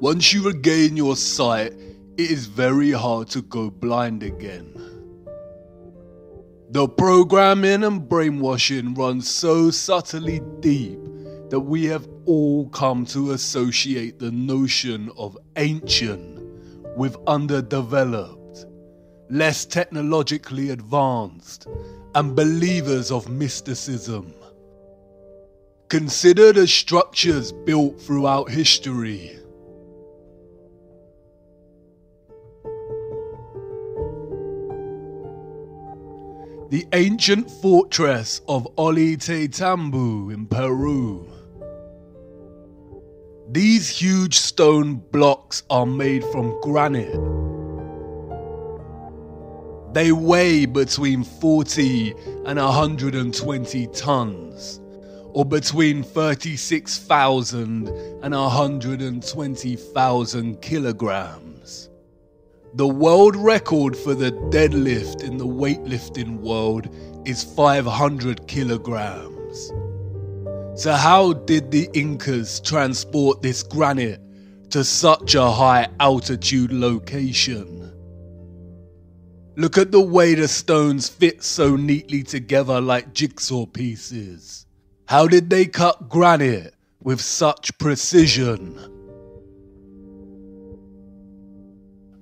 Once you regain your sight, it is very hard to go blind again. The programming and brainwashing runs so subtly deep that we have all come to associate the notion of ancient with underdeveloped, less technologically advanced, and believers of mysticism. Consider the structures built throughout history. The ancient fortress of Ollantaytambo in Peru. These huge stone blocks are made from granite. They weigh between 40 and 120 tons, or between 36,000 and 120,000 kilograms. The world record for the deadlift in the weightlifting world is 500 kilograms. So how did the Incas transport this granite to such a high altitude location? Look at the way the stones fit so neatly together like jigsaw pieces. How did they cut granite with such precision?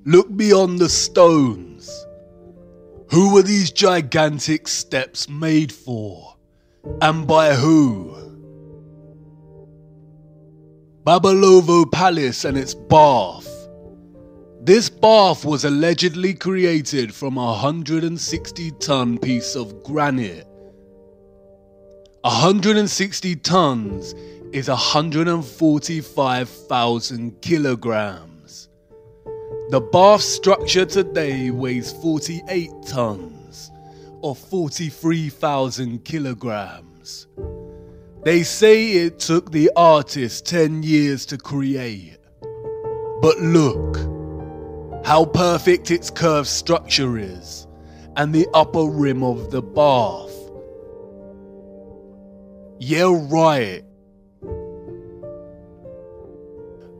Look beyond the stones. Who were these gigantic steps made for? And by who? Babalovo Palace and its bath. This bath was allegedly created from a 160-ton piece of granite. 160 tons is 145,000 kilograms. The bath structure today weighs 48 tons, or 43,000 kilograms. They say it took the artist 10 years to create. But look, how perfect its curved structure is, and the upper rim of the bath. Yeah, right.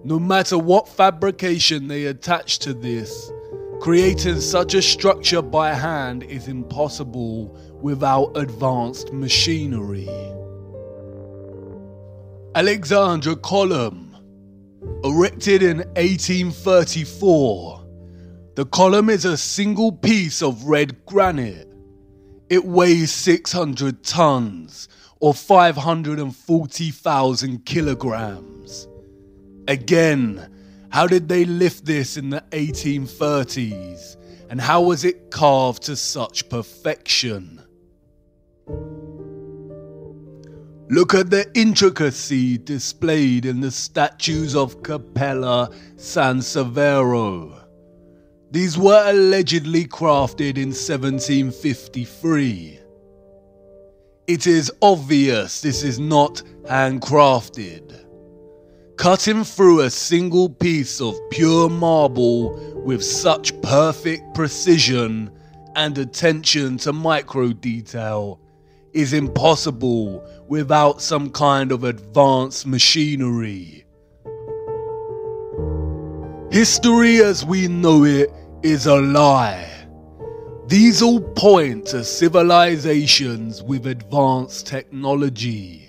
No matter what fabrication they attach to this, creating such a structure by hand is impossible without advanced machinery. Alexandra Column, erected in 1834. The column is a single piece of red granite. It weighs 600 tons, or 540,000 kilograms. Again, how did they lift this in the 1830s, and how was it carved to such perfection? Look at the intricacy displayed in the statues of Capella San Severo. These were allegedly crafted in 1753. It is obvious this is not handcrafted. Cutting through a single piece of pure marble with such perfect precision and attention to micro detail is impossible without some kind of advanced machinery. History as we know it is a lie. These all point to civilizations with advanced technology.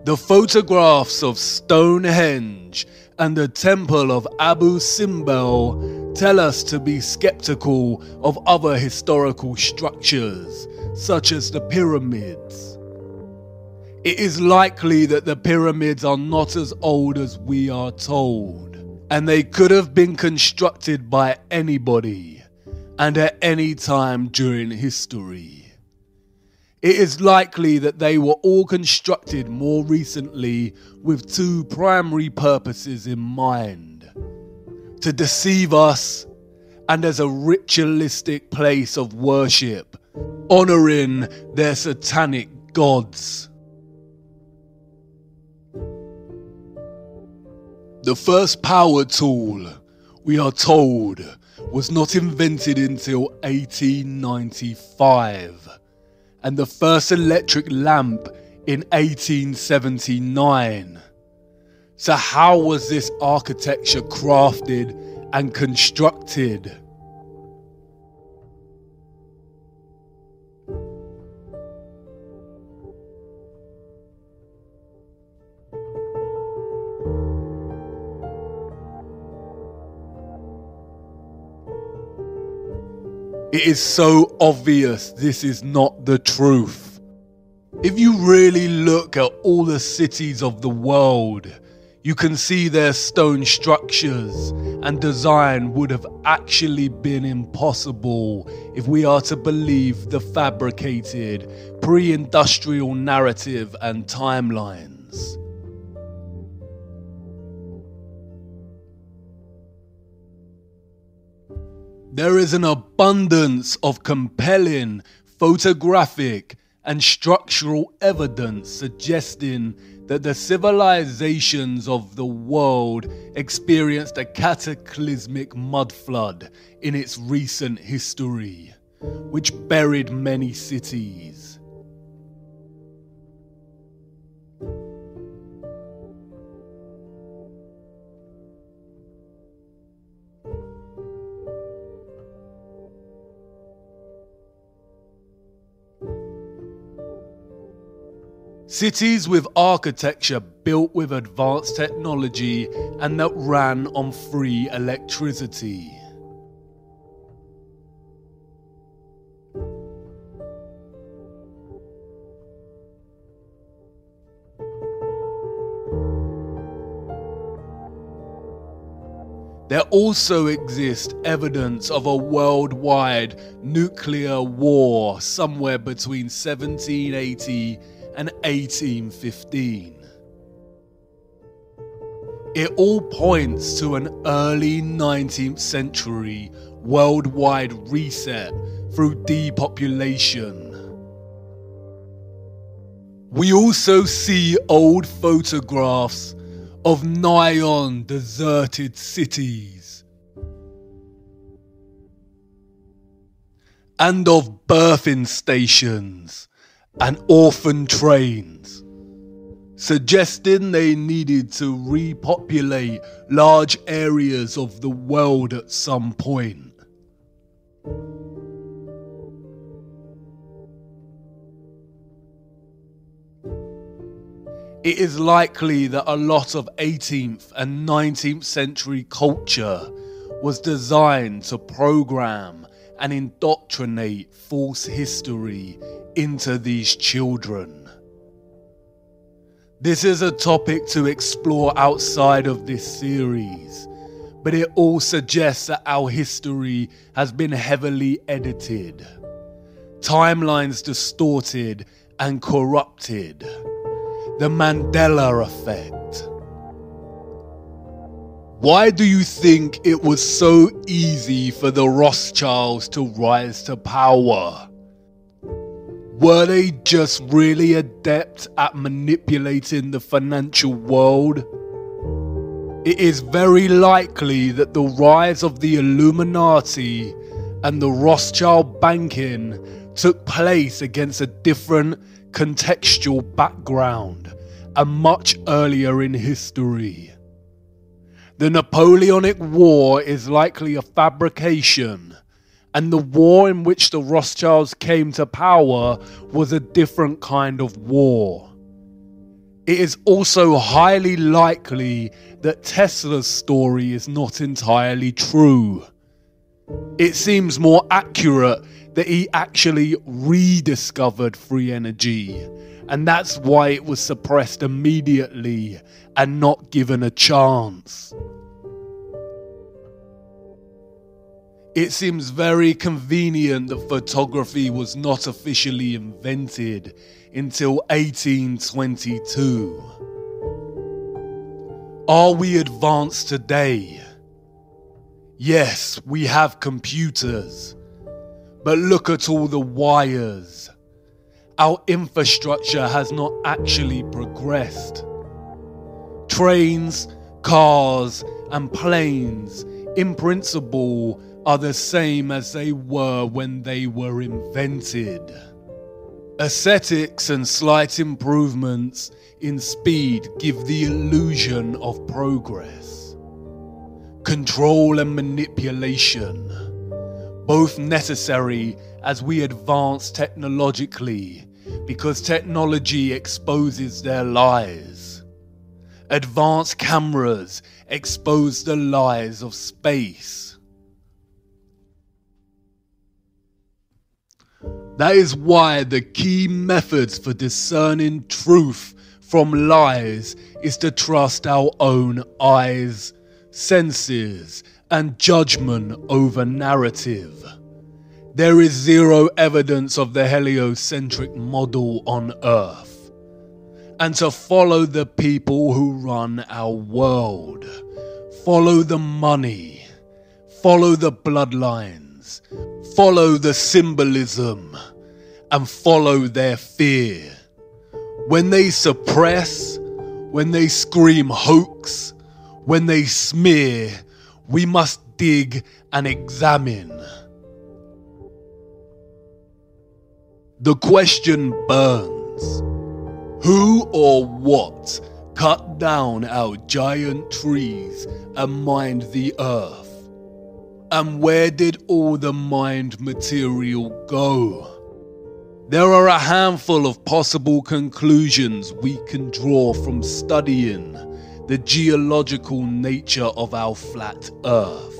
The photographs of Stonehenge and the Temple of Abu Simbel tell us to be skeptical of other historical structures, such as the pyramids. It is likely that the pyramids are not as old as we are told, and they could have been constructed by anybody and at any time during history. It is likely that they were all constructed more recently with two primary purposes in mind: to deceive us and as a ritualistic place of worship, honouring their satanic gods. The first power tool, we are told, was not invented until 1895, and the first electric lamp in 1879. So how was this architecture crafted and constructed? It is so obvious this is not the truth. If you really look at all the cities of the world, you can see their stone structures and design would have actually been impossible if we are to believe the fabricated pre-industrial narrative and timelines. There is an abundance of compelling photographic and structural evidence suggesting that the civilizations of the world experienced a cataclysmic mudflood in its recent history, which buried many cities. Cities with architecture built with advanced technology and that ran on free electricity. There also exists evidence of a worldwide nuclear war somewhere between 1780 and 1815. It all points to an early 19th century worldwide reset through depopulation. We also see old photographs of nigh-on deserted cities and of birthing stations and orphan trains, suggesting they needed to repopulate large areas of the world at some point. It is likely that a lot of 18th and 19th century culture was designed to program and indoctrinate false history into these children. This is a topic to explore outside of this series, but it all suggests that our history has been heavily edited, timelines distorted and corrupted. The Mandela effect. Why do you think it was so easy for the Rothschilds to rise to power? Were they just really adept at manipulating the financial world? It is very likely that the rise of the Illuminati and the Rothschild banking took place against a different contextual background and much earlier in history. The Napoleonic War is likely a fabrication, and the war in which the Rothschilds came to power was a different kind of war. It is also highly likely that Tesla's story is not entirely true. It seems more accurate that he actually rediscovered free energy, and that's why it was suppressed immediately and not given a chance. It seems very convenient that photography was not officially invented until 1822. Are we advanced today? Yes, we have computers, but look at all the wires. Our infrastructure has not actually progressed. Trains, cars, and planes, in principle, are the same as they were when they were invented. Aesthetics and slight improvements in speed give the illusion of progress. Control and manipulation, both necessary as we advance technologically, because technology exposes their lies. Advanced cameras expose the lies of space. That is why the key methods for discerning truth from lies is to trust our own eyes, senses, and judgment over narrative. There is zero evidence of the heliocentric model on Earth. And to follow the people who run our world, follow the money, follow the bloodlines, follow the symbolism, and follow their fear. When they suppress, when they scream hoax, when they smear, we must dig and examine. The question burns. Who or what cut down our giant trees and mined the earth? And where did all the mined material go? There are a handful of possible conclusions we can draw from studying the geological nature of our flat Earth.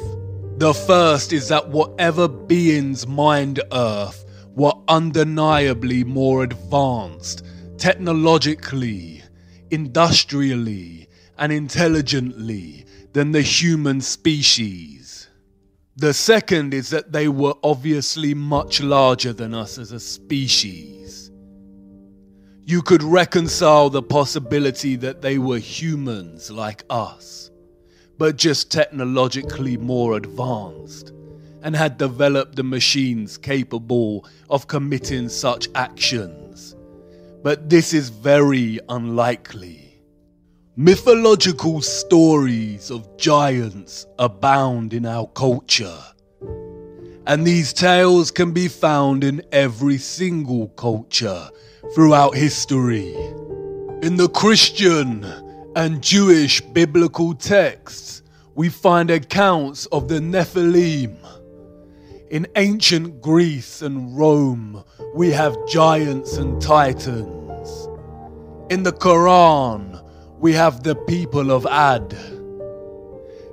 The first is that whatever beings mined Earth were undeniably more advanced technologically, industrially, and intelligently than the human species. The second is that they were obviously much larger than us as a species. You could reconcile the possibility that they were humans like us, but just technologically more advanced, and had developed the machines capable of committing such actions. But this is very unlikely. Mythological stories of giants abound in our culture, and these tales can be found in every single culture throughout history. In the Christian and Jewish biblical texts, we find accounts of the Nephilim. In ancient Greece and Rome, we have giants and titans. In the Quran, we have the people of Ad.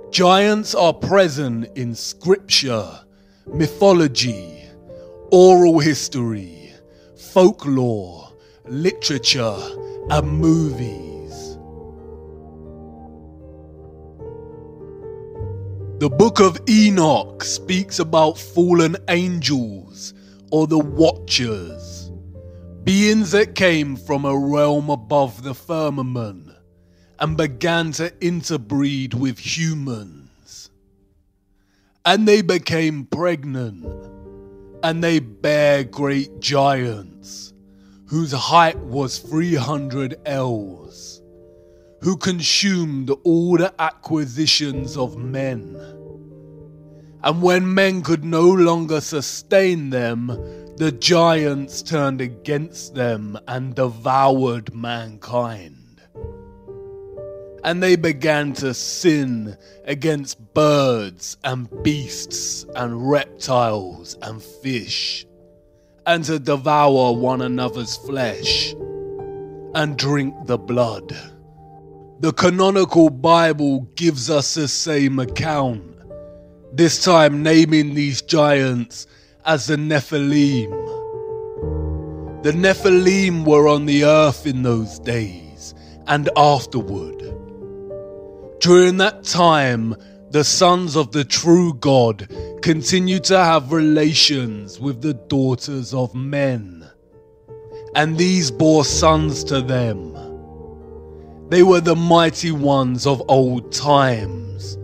Giants are present in scripture, mythology, oral history, folklore, literature, and movies. The Book of Enoch speaks about fallen angels, or the Watchers, beings that came from a realm above the firmament and began to interbreed with humans. And they became pregnant, and they bare great giants, whose height was 300 ells, who consumed all the acquisitions of men. And when men could no longer sustain them, the giants turned against them and devoured mankind. And they began to sin against birds and beasts and reptiles and fish, and to devour one another's flesh and drink the blood. The canonical Bible gives us the same account, this time naming these giants as the Nephilim. The Nephilim were on the earth in those days and afterward. During that time, the sons of the true God continued to have relations with the daughters of men, and these bore sons to them. They were the mighty ones of old times,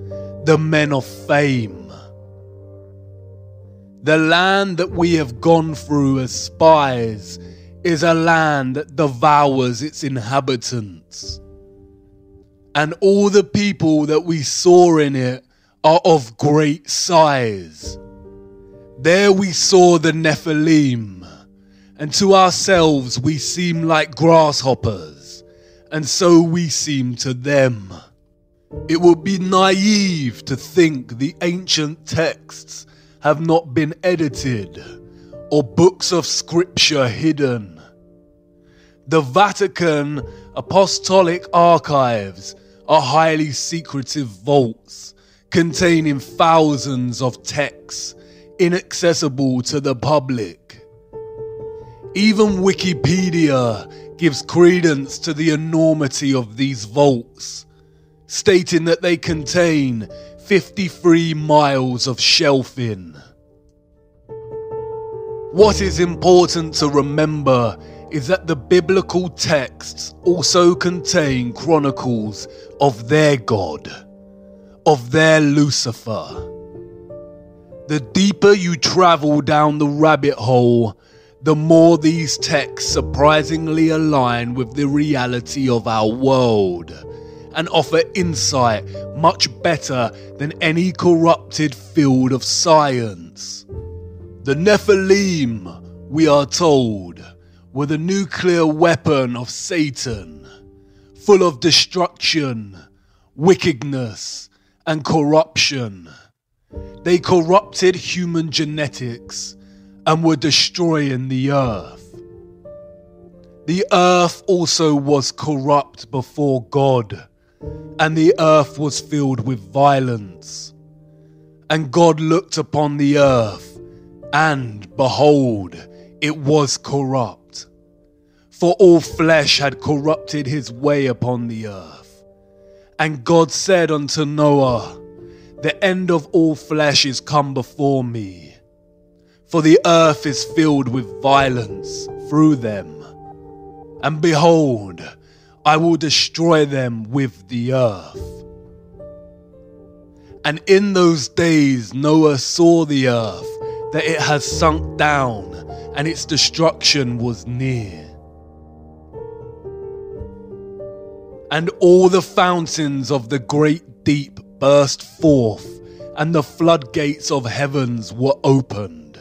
the men of fame. The land that we have gone through as spies is a land that devours its inhabitants. And all the people that we saw in it are of great size. There we saw the Nephilim, and to ourselves we seem like grasshoppers, and so we seem to them. It would be naive to think the ancient texts have not been edited, or books of scripture hidden. The Vatican Apostolic Archives are highly secretive vaults containing thousands of texts inaccessible to the public. Even Wikipedia gives credence to the enormity of these vaults, stating that they contain 53 miles of shelving. What is important to remember is that the biblical texts also contain chronicles of their God, of their Lucifer. The deeper you travel down the rabbit hole, the more these texts surprisingly align with the reality of our world and offer insight much better than any corrupted field of science. The Nephilim, we are told, were the nuclear weapon of Satan, full of destruction, wickedness, and corruption. They corrupted human genetics and were destroying the earth. The earth also was corrupt before God, and the earth was filled with violence. And God looked upon the earth, and behold, it was corrupt. For all flesh had corrupted his way upon the earth. And God said unto Noah, the end of all flesh is come before me, for the earth is filled with violence through them. And behold, I will destroy them with the earth. And in those days Noah saw the earth, that it has sunk down, and its destruction was near. And all the fountains of the great deep burst forth, and the floodgates of heavens were opened.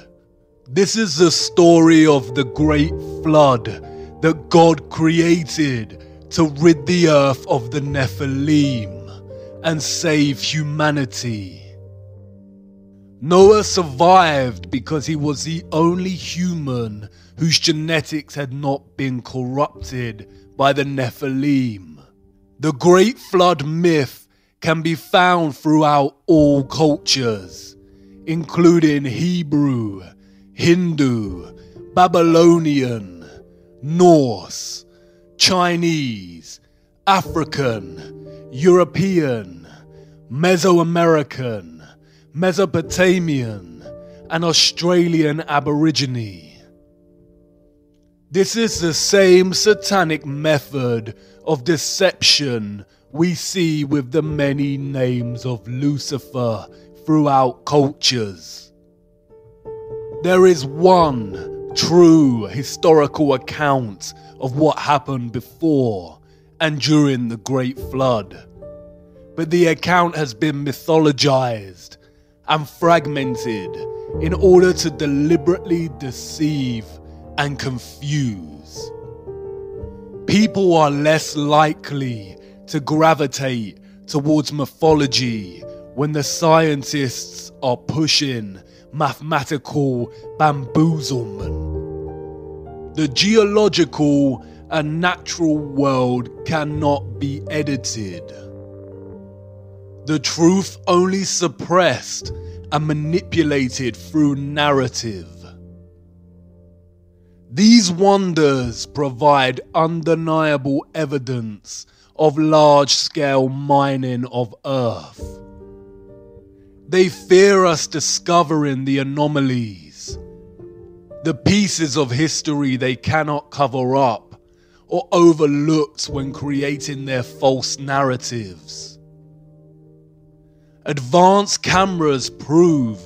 This is the story of the great flood that God created to rid the earth of the Nephilim and save humanity. Noah survived because he was the only human whose genetics had not been corrupted by the Nephilim. The Great Flood myth can be found throughout all cultures, including Hebrew, Hindu, Babylonian, Norse, Chinese, African, European, Mesoamerican, Mesopotamian, and Australian Aborigine. This is the same satanic method of deception we see with the many names of Lucifer throughout cultures. There is one true historical account of what happened before and during the Great Flood, but the account has been mythologized and fragmented in order to deliberately deceive and confuse. People are less likely to gravitate towards mythology when the scientists are pushing mathematical bamboozlement. The geological and natural world cannot be edited. The truth only suppressed and manipulated through narrative. These wonders provide undeniable evidence of large-scale mining of Earth. They fear us discovering the anomalies, the pieces of history they cannot cover up or overlooked when creating their false narratives. Advanced cameras prove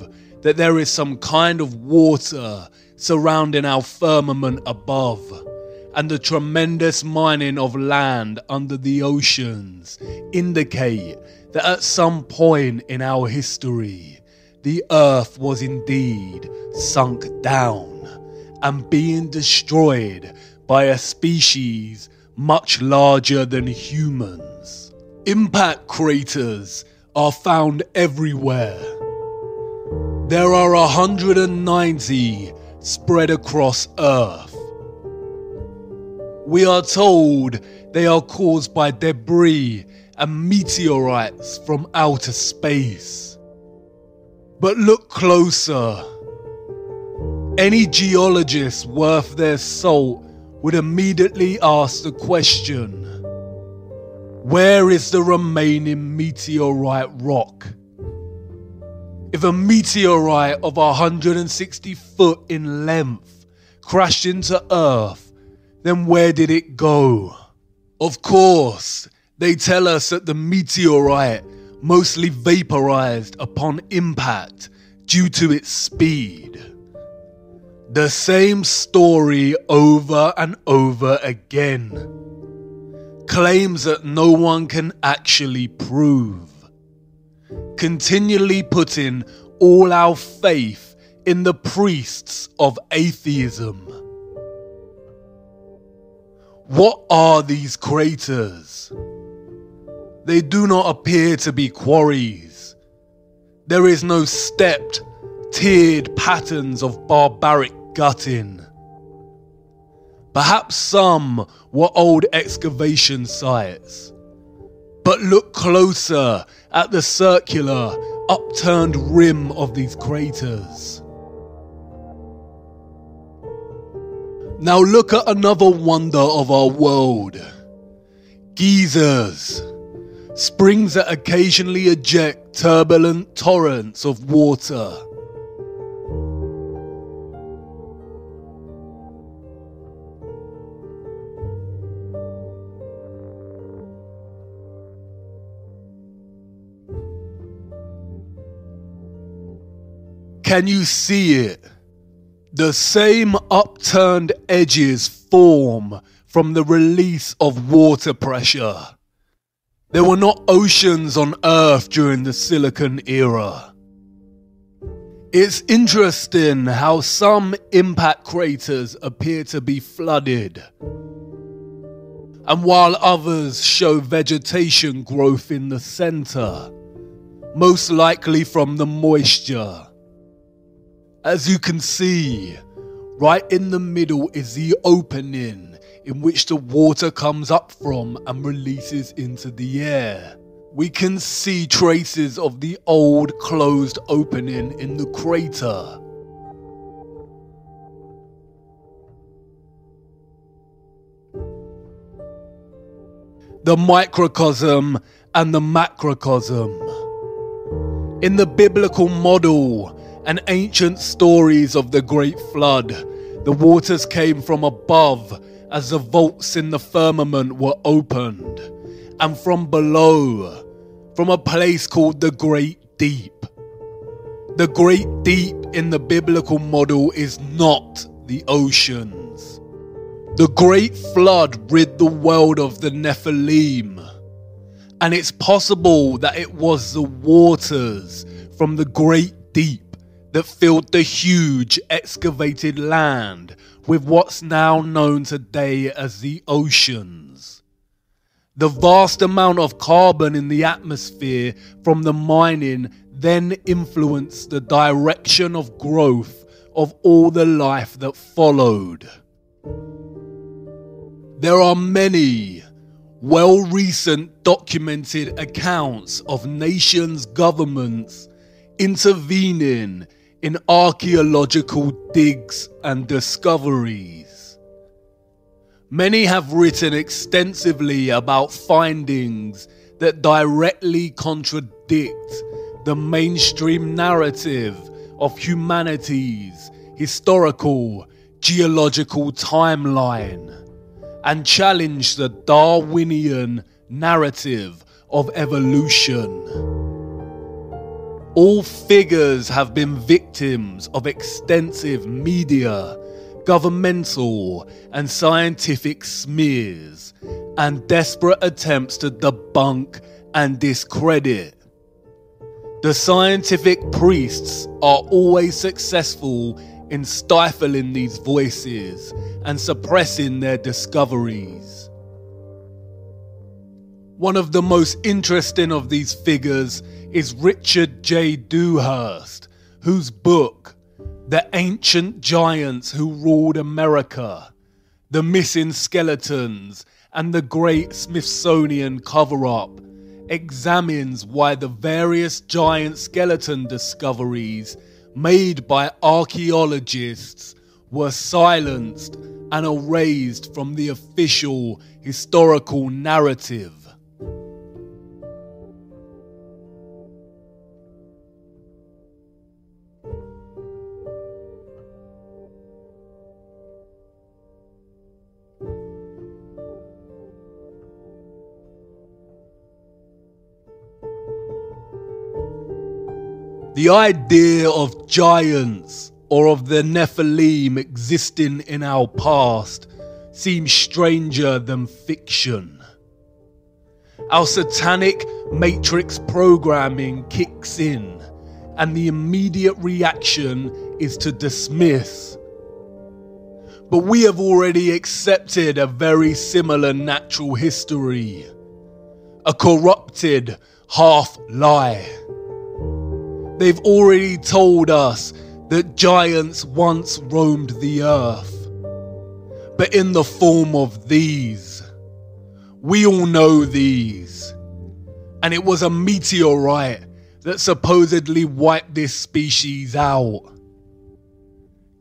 that there is some kind of water surrounding our firmament above, and the tremendous mining of land under the oceans indicate that at some point in our history, the earth was indeed sunk down and being destroyed by a species much larger than humans. Impact craters are found everywhere. There are 190 spread across Earth. We are told they are caused by debris and meteorites from outer space. But look closer. Any geologist worth their salt would immediately ask the question, where is the remaining meteorite rock? If a meteorite of 160 foot in length crashed into Earth, then where did it go? Of course, they tell us that the meteorite mostly vaporized upon impact due to its speed. The same story over and over again. Claims that no one can actually prove. Continually putting all our faith in the priests of atheism. What are these craters? They do not appear to be quarries. There is no stepped, tiered patterns of barbaric gutting. Perhaps some were old excavation sites. But look closer at the circular, upturned rim of these craters. Now look at another wonder of our world. Geysers. Springs that occasionally eject turbulent torrents of water. Can you see it? The same upturned edges form from the release of water pressure. There were not oceans on Earth during the Silicon era. It's interesting how some impact craters appear to be flooded, and while others show vegetation growth in the center, most likely from the moisture. As you can see, right in the middle is the opening in which the water comes up from and releases into the air. We can see traces of the old closed opening in the crater. The microcosm and the macrocosm. In the biblical model and ancient stories of the Great Flood, the waters came from above as the vaults in the firmament were opened, and from below, from a place called the Great Deep. The Great Deep in the biblical model is not the oceans. The Great Flood rid the world of the Nephilim, and it's possible that it was the waters from the Great Deep that filled the huge excavated land with what's now known today as the oceans. The vast amount of carbon in the atmosphere from the mining then influenced the direction of growth of all the life that followed. There are many recent documented accounts of nations' governments intervening in archaeological digs and discoveries. Many have written extensively about findings that directly contradict the mainstream narrative of humanity's historical geological timeline and challenge the Darwinian narrative of evolution. All figures have been victims of extensive media, governmental and scientific smears, and desperate attempts to debunk and discredit. The scientific priests are always successful in stifling these voices and suppressing their discoveries. One of the most interesting of these figures is Richard J. Dewhurst, whose book, The Ancient Giants Who Ruled America, The Missing Skeletons, and the Great Smithsonian Cover-Up, examines why the various giant skeleton discoveries made by archaeologists were silenced and erased from the official historical narrative. The idea of giants or of the Nephilim existing in our past seems stranger than fiction. Our satanic matrix programming kicks in, and the immediate reaction is to dismiss. But we have already accepted a very similar natural history, a corrupted half-lie. They've already told us that giants once roamed the earth, but in the form of these. We all know these. And it was a meteorite that supposedly wiped this species out.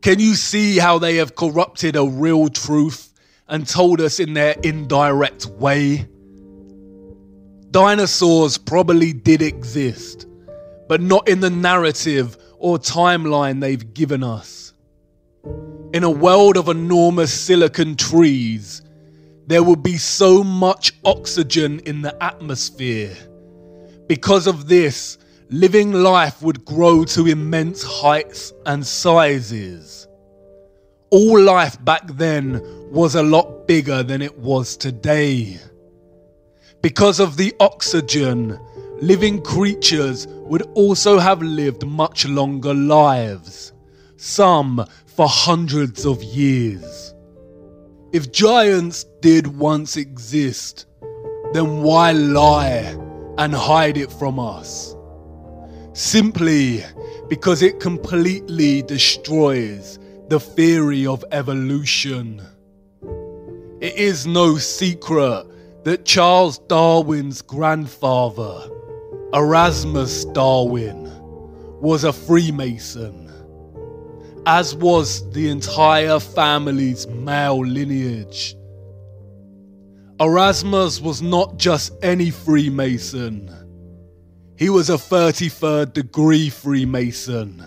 Can you see how they have corrupted a real truth and told us in their indirect way? Dinosaurs probably did exist, but not in the narrative or timeline they've given us. In a world of enormous silicon trees, there would be so much oxygen in the atmosphere. Because of this, living life would grow to immense heights and sizes. All life back then was a lot bigger than it was today. Because of the oxygen, living creatures would also have lived much longer lives, some for hundreds of years. If giants did once exist, then why lie and hide it from us? Simply because it completely destroys the theory of evolution. It is no secret that Charles Darwin's grandfather, Erasmus Darwin, was a Freemason, as was the entire family's male lineage. Erasmus was not just any Freemason. He was a 33rd degree Freemason,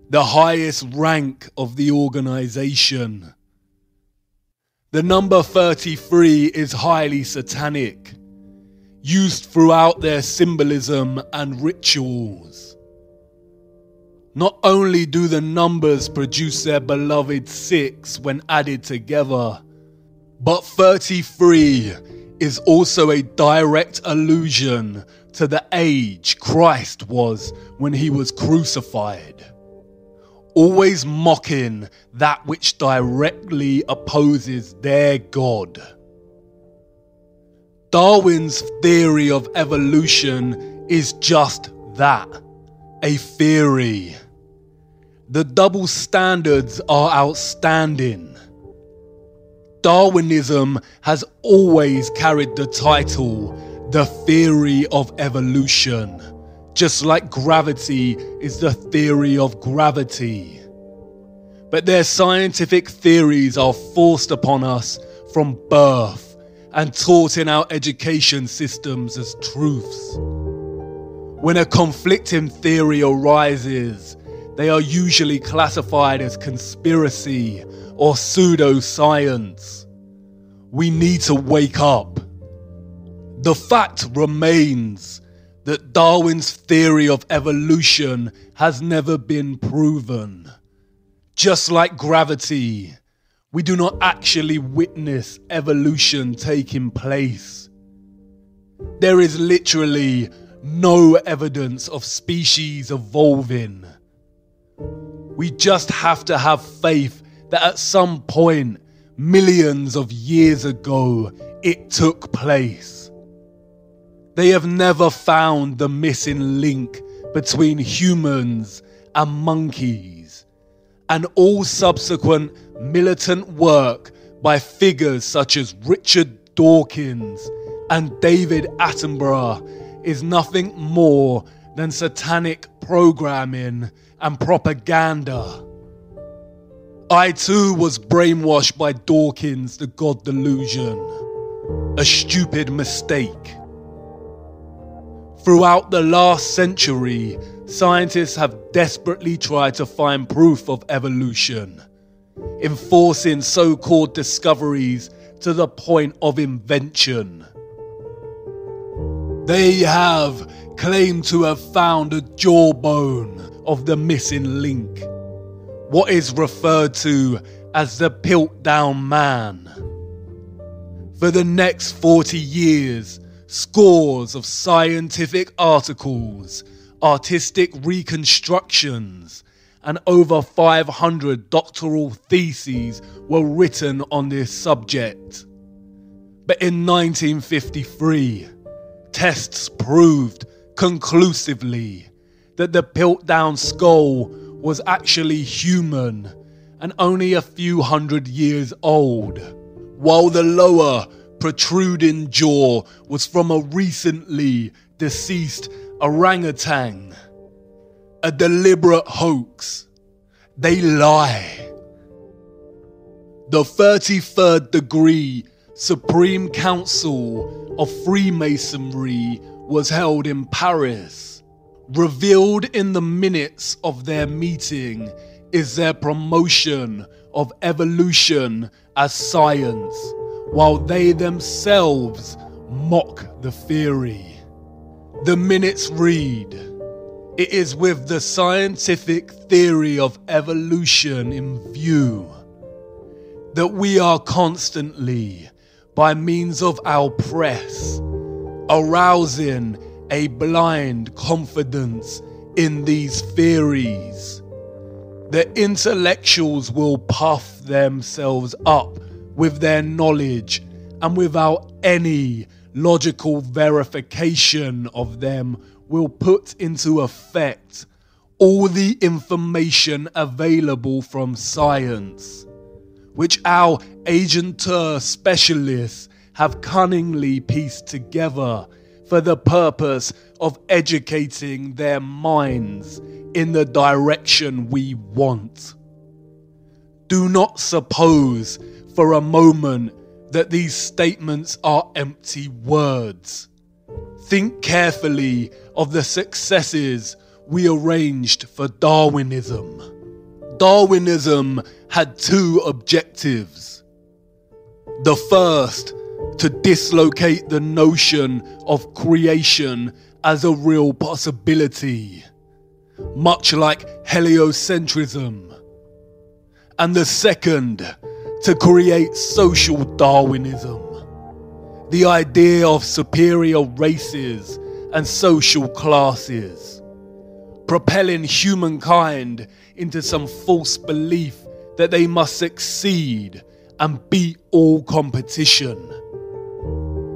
the highest rank of the organization. The number 33 is highly satanic, used throughout their symbolism and rituals. Not only do the numbers produce their beloved 6 when added together, but 33 is also a direct allusion to the age Christ was when he was crucified, always mocking that which directly opposes their God. Darwin's theory of evolution is just that, a theory. The double standards are outstanding. Darwinism has always carried the title, the theory of evolution, just like gravity is the theory of gravity. But their scientific theories are forced upon us from birth and taught in our education systems as truths. When a conflicting theory arises, they are usually classified as conspiracy or pseudoscience. We need to wake up. The fact remains that Darwin's theory of evolution has never been proven. Just like gravity, we do not actually witness evolution taking place. There is literally no evidence of species evolving. We just have to have faith that at some point, millions of years ago, it took place. They have never found the missing link between humans and monkeys, and all subsequent militant work by figures such as Richard Dawkins and David Attenborough is nothing more than satanic programming and propaganda. I too was brainwashed by Dawkins' The God Delusion, a stupid mistake. Throughout the last century, scientists have desperately tried to find proof of evolution, enforcing so-called discoveries to the point of invention. They have claimed to have found a jawbone of the missing link, what is referred to as the Piltdown Man. For the next 40 years, scores of scientific articles, artistic reconstructions, and over 500 doctoral theses were written on this subject. But in 1953, tests proved conclusively that the Piltdown skull was actually human and only a few hundred years old, while the lower protruding jaw was from a recently deceased orangutan. A deliberate hoax. They lie. The 33rd degree Supreme Council of Freemasonry was held in Paris. Revealed in the minutes of their meeting is their promotion of evolution as science, while they themselves mock the theory. The minutes read, "It is with the scientific theory of evolution in view that we are constantly, by means of our press, arousing a blind confidence in these theories. The intellectuals will puff themselves up with their knowledge, and without any logical verification of them will put into effect all the information available from science, which our agenteur specialists have cunningly pieced together for the purpose of educating their minds in the direction we want. Do not suppose for a moment that these statements are empty words. Think carefully of the successes we arranged for Darwinism. Darwinism had two objectives. The first, to dislocate the notion of creation as a real possibility, much like heliocentrism. And the second, to create social Darwinism, the idea of superior races and social classes, propelling humankind into some false belief that they must succeed and beat all competition.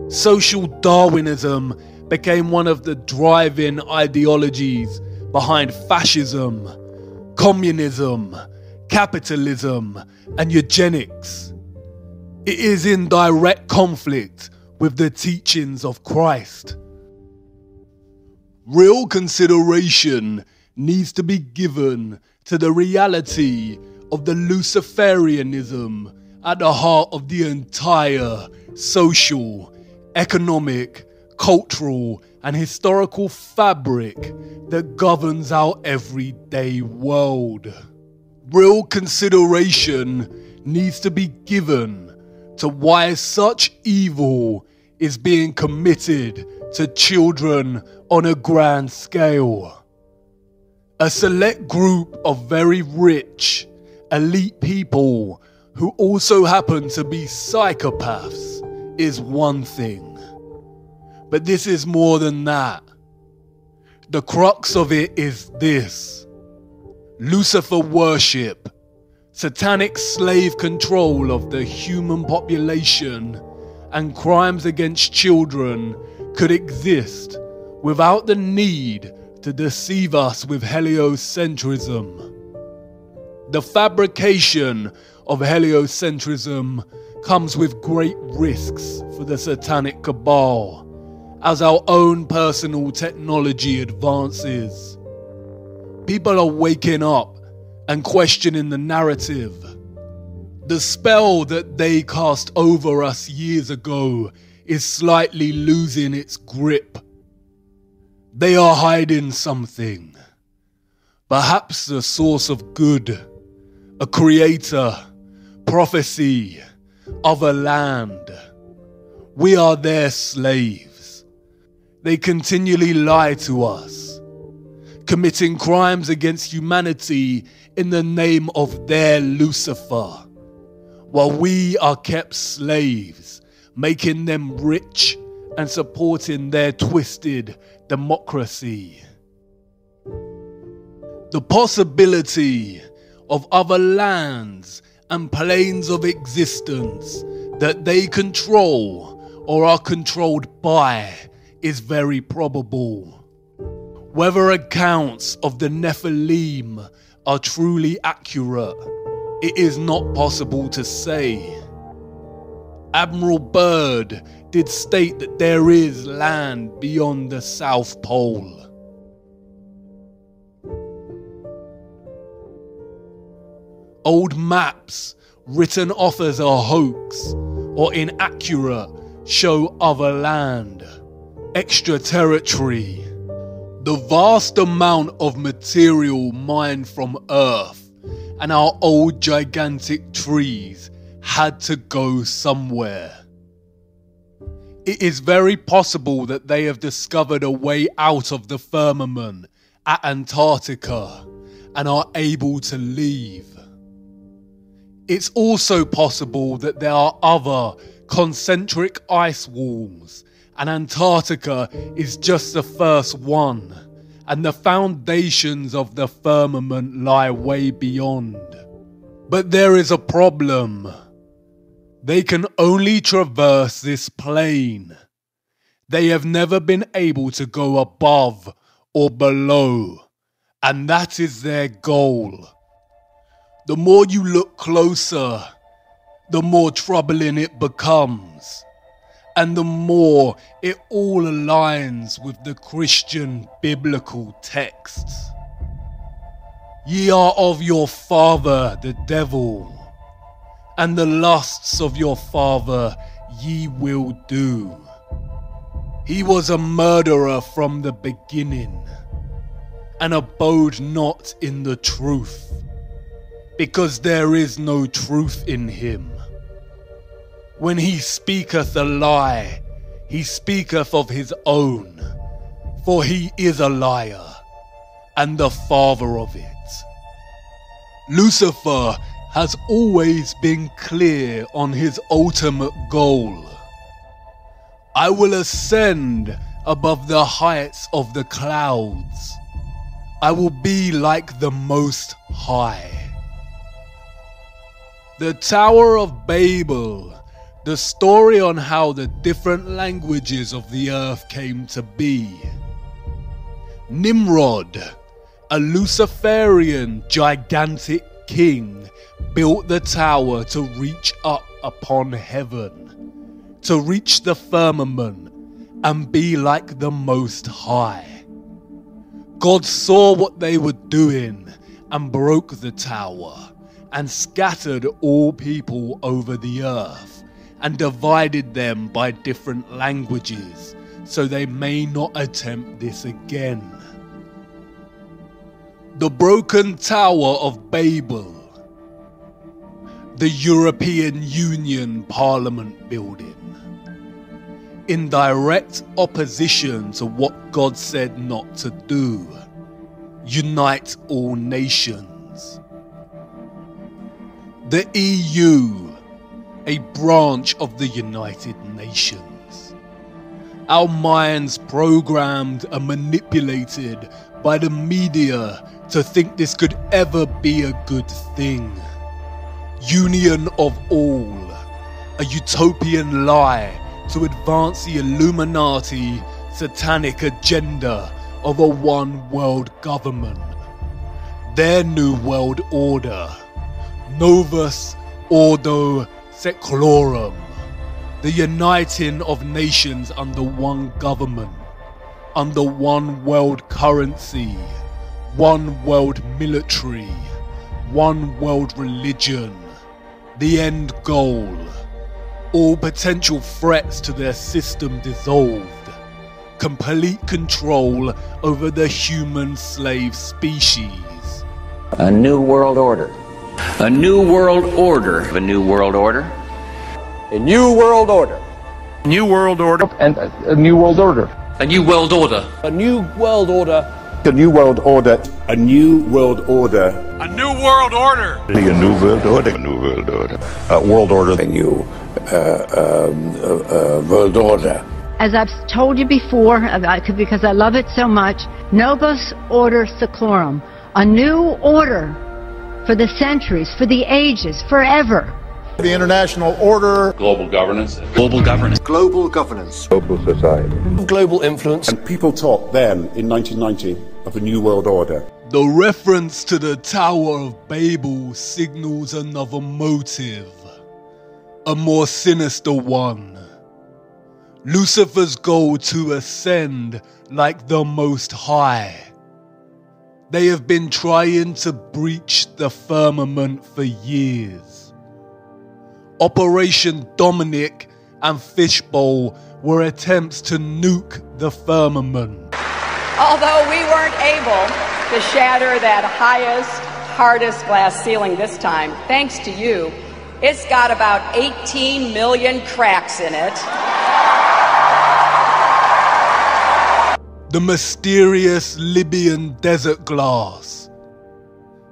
Social Darwinism became one of the driving ideologies behind fascism, communism, capitalism, and eugenics. It is in direct conflict with the teachings of Christ. Real consideration needs to be given to the reality of the Luciferianism at the heart of the entire social, economic, cultural, and historical fabric that governs our everyday world. Real consideration needs to be given to why such evil is being committed to children on a grand scale. A select group of very rich, elite people who also happen to be psychopaths is one thing. But this is more than that. The crux of it is this. Lucifer worship, satanic slave control of the human population, and crimes against children could exist without the need to deceive us with heliocentrism. The fabrication of heliocentrism comes with great risks for the satanic cabal as our own personal technology advances. People are waking up and questioning the narrative. The spell that they cast over us years ago is slightly losing its grip. They are hiding something. Perhaps the source of good, a creator, prophecy, of a land. We are their slaves. They continually lie to us, committing crimes against humanity in the name of their Lucifer, while we are kept slaves, making them rich and supporting their twisted democracy. The possibility of other lands and planes of existence that they control or are controlled by is very probable. Whether accounts of the Nephilim are truly accurate, it is not possible to say. Admiral Byrd did state that there is land beyond the South Pole. Old maps written off as a hoax or inaccurate show other land, extra territory. The vast amount of material mined from Earth and our old gigantic trees had to go somewhere. It is very possible that they have discovered a way out of the firmament at Antarctica and are able to leave. It's also possible that there are other concentric ice walls and Antarctica is just the first one, and the foundations of the firmament lie way beyond. But there is a problem. They can only traverse this plane. They have never been able to go above or below, and that is their goal. The more you look closer, the more troubling it becomes, and the more it all aligns with the Christian biblical texts. Ye are of your father the devil, and the lusts of your father ye will do. He was a murderer from the beginning, and abode not in the truth, because there is no truth in him. When he speaketh a lie, he speaketh of his own, for he is a liar, and the father of it. Lucifer has always been clear on his ultimate goal. I will ascend above the heights of the clouds. I will be like the Most High. The Tower of Babel, the story on how the different languages of the earth came to be. Nimrod, a Luciferian gigantic king, built the tower to reach up upon heaven, to reach the firmament and be like the Most High. God saw what they were doing and broke the tower and scattered all people over the earth and divided them by different languages so they may not attempt this again. The broken Tower of Babel, the European Union Parliament building, in direct opposition to what God said not to do, unite all nations. The EU, a branch of the United Nations, Our minds programmed and manipulated by the media to think this could ever be a good thing. Union of all, a utopian lie to advance the Illuminati satanic agenda of a one world government. Their new world order, Novus Ordo Seclorum, the uniting of nations under one government, under one world currency, one world military, one world religion, the end goal, all potential threats to their system dissolved, complete control over the human slave species. A new world order. A new world order. A new world order. A new world order. New world order. And a new world order. A new world order. A new world order. A new world order. A new world order. A new world order. A new world order. A new world order. World order. A new world order. As I've told you before, because I love it so much, Novus Ordo Seclorum, a new order for the centuries, for the ages, forever. The international order. Global governance. Global governance. Global governance. Global society. Global influence. And people talked then, in 1990, of a new world order. The reference to the Tower of Babel signals another motive, a more sinister one. Lucifer's goal to ascend like the Most High. They have been trying to breach the firmament for years. Operation Dominic and Fishbowl were attempts to nuke the firmament. Although we weren't able to shatter that highest, hardest glass ceiling this time, thanks to you, it's got about 18 million cracks in it. The mysterious Libyan desert glass,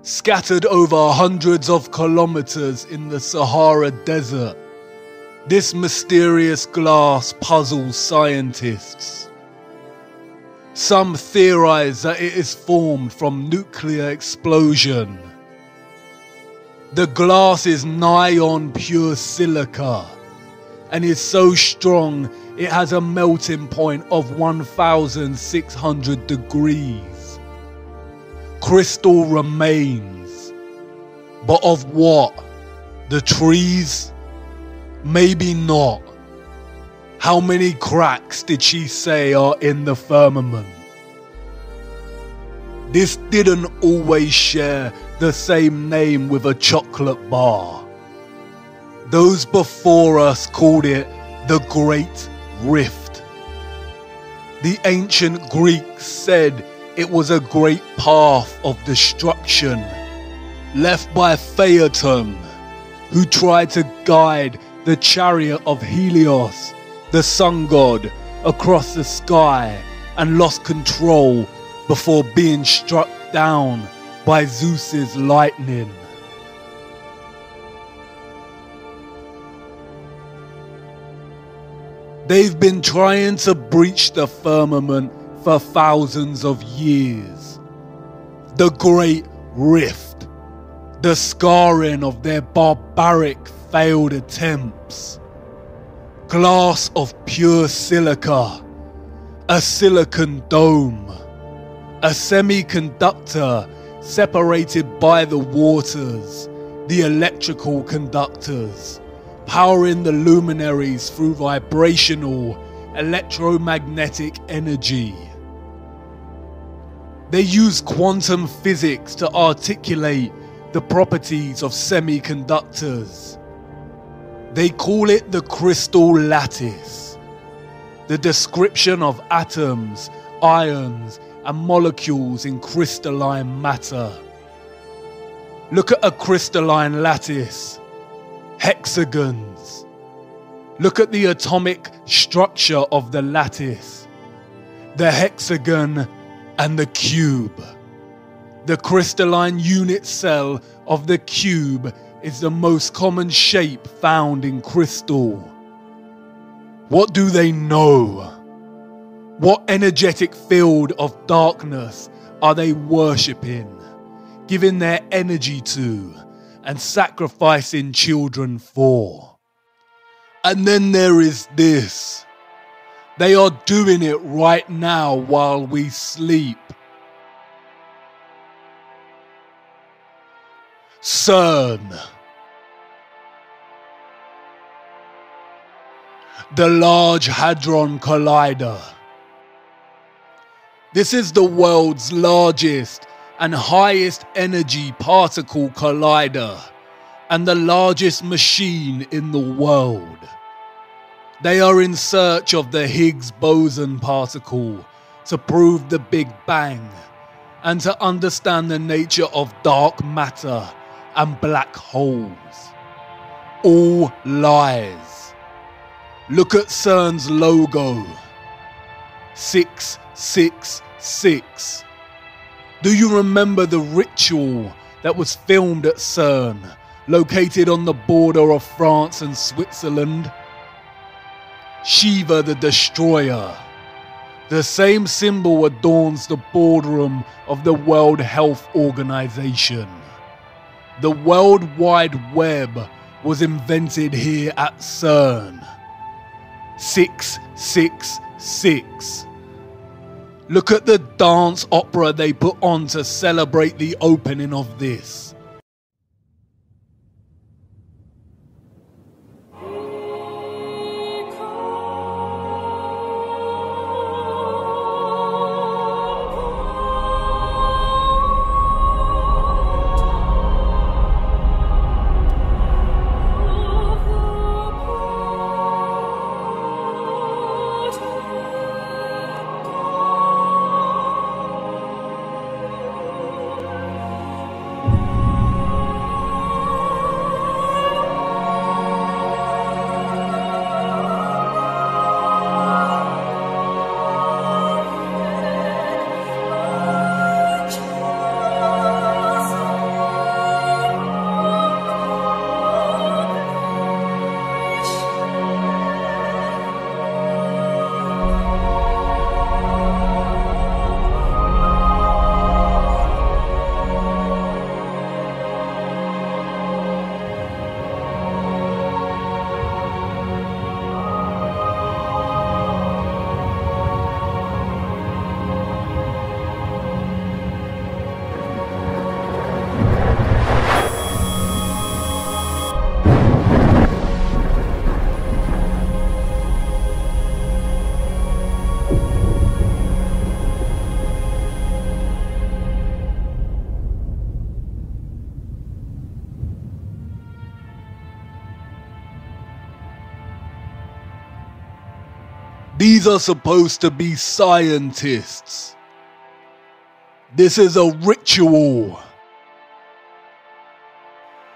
scattered over hundreds of kilometers in the Sahara Desert. This mysterious glass puzzles scientists. Some theorize that it is formed from nuclear explosion. The glass is nigh on pure silica and is so strong it has a melting point of 1,600 degrees. Crystal remains. But of what? The trees? Maybe not. How many cracks did she say are in the firmament? This didn't always share the same name with a chocolate bar. Those before us called it the Great Rift. The ancient Greeks said it was a great path of destruction left by Phaeton, who tried to guide the chariot of Helios, the sun god, across the sky and lost control before being struck down by Zeus's lightning. They've been trying to breach the firmament for thousands of years. The Great Rift, the scarring of their barbaric failed attempts. Glass of pure silica, a silicon dome, a semiconductor separated by the waters, the electrical conductors, powering the luminaries through vibrational electromagnetic energy. They use quantum physics to articulate the properties of semiconductors. They call it the crystal lattice, the description of atoms, ions, and molecules in crystalline matter. Look at a crystalline lattice. Hexagons. Look at the atomic structure of the lattice, the hexagon and the cube. The crystalline unit cell of the cube is the most common shape found in crystal. What do they know? What energetic field of darkness are they worshipping, giving their energy to, and sacrificing children for? And then there is this. They are doing it right now while we sleep. CERN. The Large Hadron Collider. This is the world's largest and highest energy particle collider and the largest machine in the world. They are in search of the Higgs boson particle to prove the Big Bang and to understand the nature of dark matter and black holes. All lies. Look at CERN's logo. 666. Do you remember the ritual that was filmed at CERN, located on the border of France and Switzerland? Shiva the Destroyer. The same symbol adorns the boardroom of the World Health Organization. The World Wide Web was invented here at CERN. 666. Look at the dance opera they put on to celebrate the opening of this. These are supposed to be scientists. This is a ritual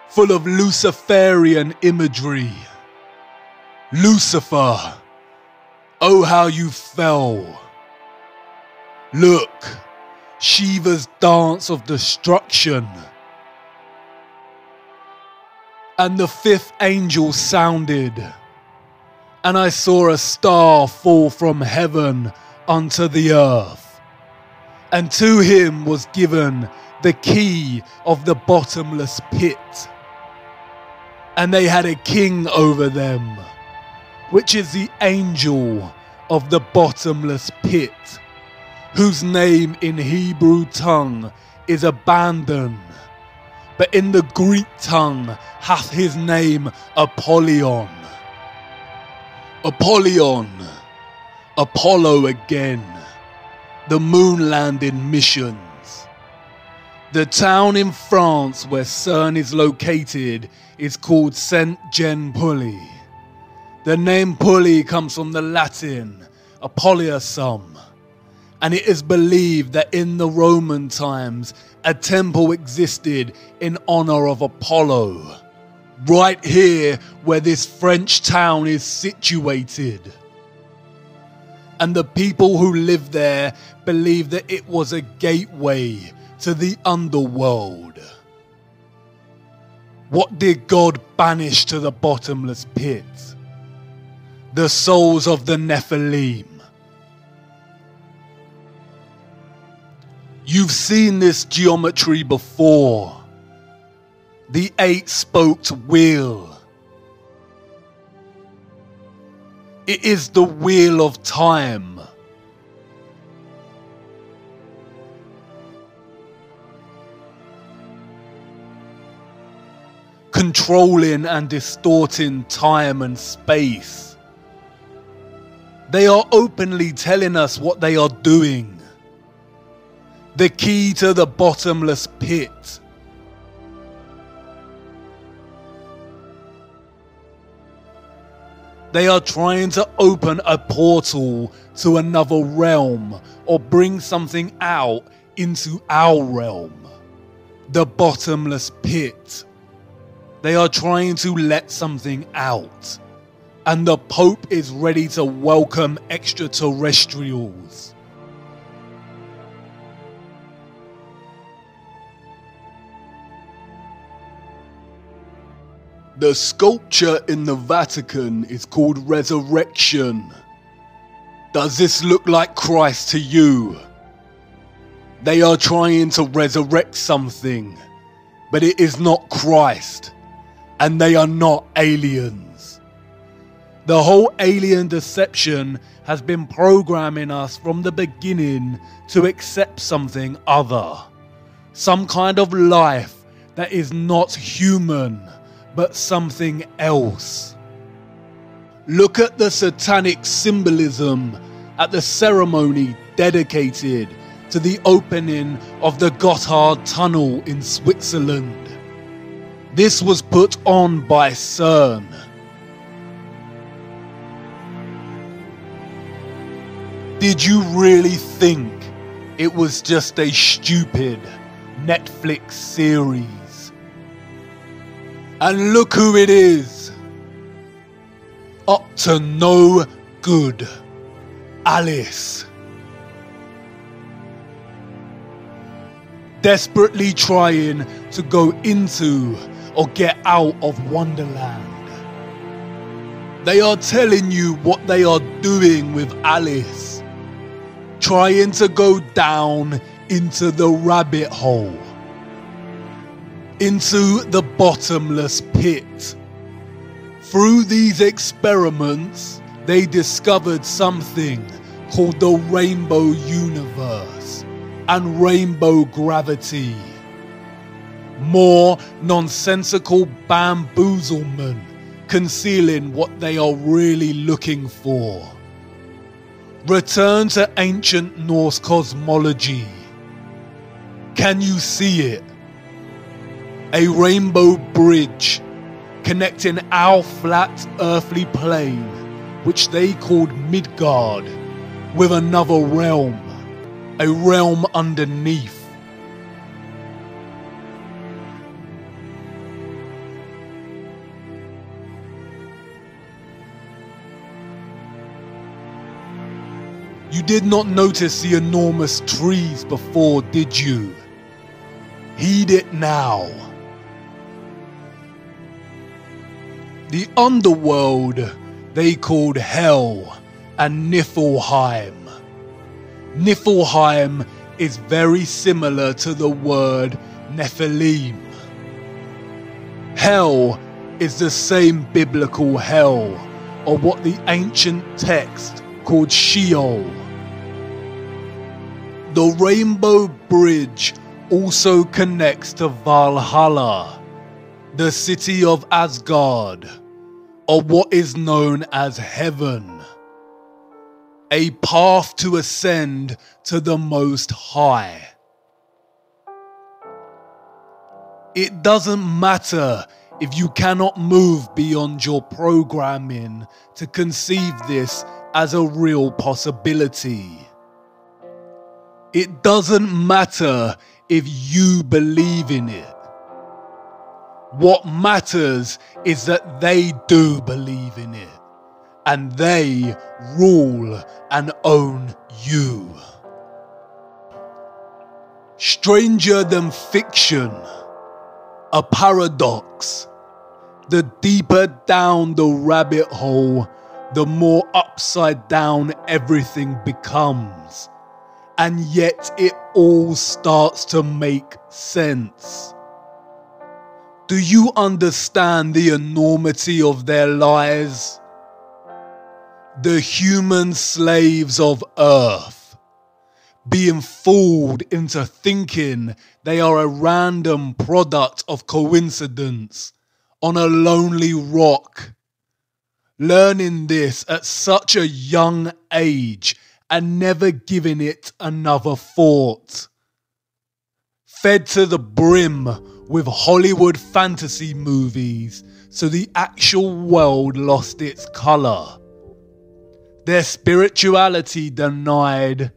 full of Luciferian imagery. Lucifer, oh how you fell. Look, Shiva's dance of destruction. And the fifth angel sounded, and I saw a star fall from heaven unto the earth, and to him was given the key of the bottomless pit. And they had a king over them, which is the angel of the bottomless pit, whose name in Hebrew tongue is Abaddon, but in the Greek tongue hath his name Apollyon. Apollyon, Apollo again, the moon landing missions. The town in France where CERN is located is called Saint-Jean-Pied. The name Pied comes from the Latin Apollyasum, and it is believed that in the Roman times a temple existed in honor of Apollo, right here where this French town is situated. And the people who live there believe that it was a gateway to the underworld. What did God banish to the bottomless pit? The souls of the Nephilim. You've seen this geometry before. The 8-spoked wheel. It is the wheel of time. Controlling and distorting time and space. They are openly telling us what they are doing. The key to the bottomless pit. They are trying to open a portal to another realm or bring something out into our realm. The bottomless pit. They are trying to let something out. And the Pope is ready to welcome extraterrestrials. The sculpture in the Vatican is called Resurrection. Does this look like Christ to you? They are trying to resurrect something, but it is not Christ, and they are not aliens. The whole alien deception has been programming us from the beginning to accept something other. Some kind of life that is not human, but something else. Look at the satanic symbolism at the ceremony dedicated to the opening of the Gotthard Tunnel in Switzerland. This was put on by CERN. Did you really think it was just a stupid Netflix series? And look who it is. Up to no good. Alice. Desperately trying to go into or get out of Wonderland. They are telling you what they are doing with Alice. Trying to go down into the rabbit hole. Into the bottomless pit. Through these experiments, they discovered something called the rainbow universe and rainbow gravity. More nonsensical bamboozlement concealing what they are really looking for. Return to ancient Norse cosmology. Can you see it? A rainbow bridge connecting our flat earthly plane, which they called Midgard, with another realm, a realm underneath. You did not notice the enormous trees before, did you? Heed it now. The underworld they called Hell and Niflheim. Niflheim is very similar to the word Nephilim. Hell is the same biblical hell, or what the ancient text called Sheol. The Rainbow Bridge also connects to Valhalla, the city of Asgard, or what is known as heaven, a path to ascend to the Most High. It doesn't matter if you cannot move beyond your programming to conceive this as a real possibility. It doesn't matter if you believe in it. What matters is that they do believe in it, and they rule and own you. Stranger than fiction, a paradox. The deeper down the rabbit hole, the more upside down everything becomes. and yet it all starts to make sense. Do you understand the enormity of their lies? The human slaves of Earth, being fooled into thinking they are a random product of coincidence on a lonely rock. Learning this at such a young age and never giving it another thought. Fed to the brim with Hollywood fantasy movies, so the actual world lost its colour. Their spirituality denied,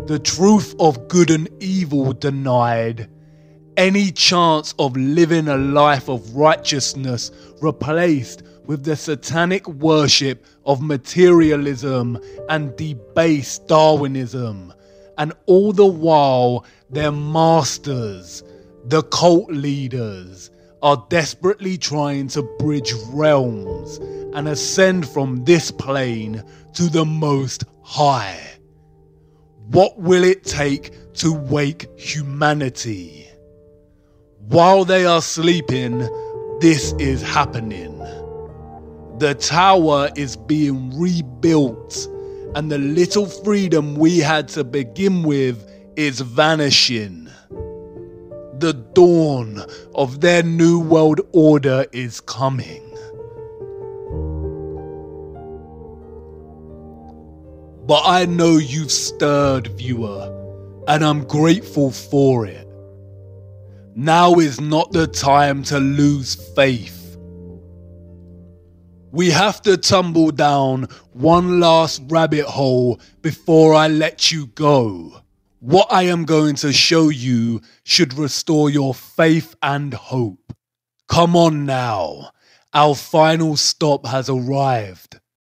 the truth of good and evil denied, any chance of living a life of righteousness replaced with the satanic worship of materialism and debased Darwinism, and all the while their masters, the cult leaders, are desperately trying to bridge realms and ascend from this plane to the Most High. What will it take to wake humanity? While they are sleeping, this is happening. The tower is being rebuilt, and the little freedom we had to begin with is vanishing. The dawn of their new world order is coming. But I know you've stirred, viewer, and I'm grateful for it. Now is not the time to lose faith. We have to tumble down one last rabbit hole before I let you go. What I am going to show you should restore your faith and hope. Come on now, our final stop has arrived.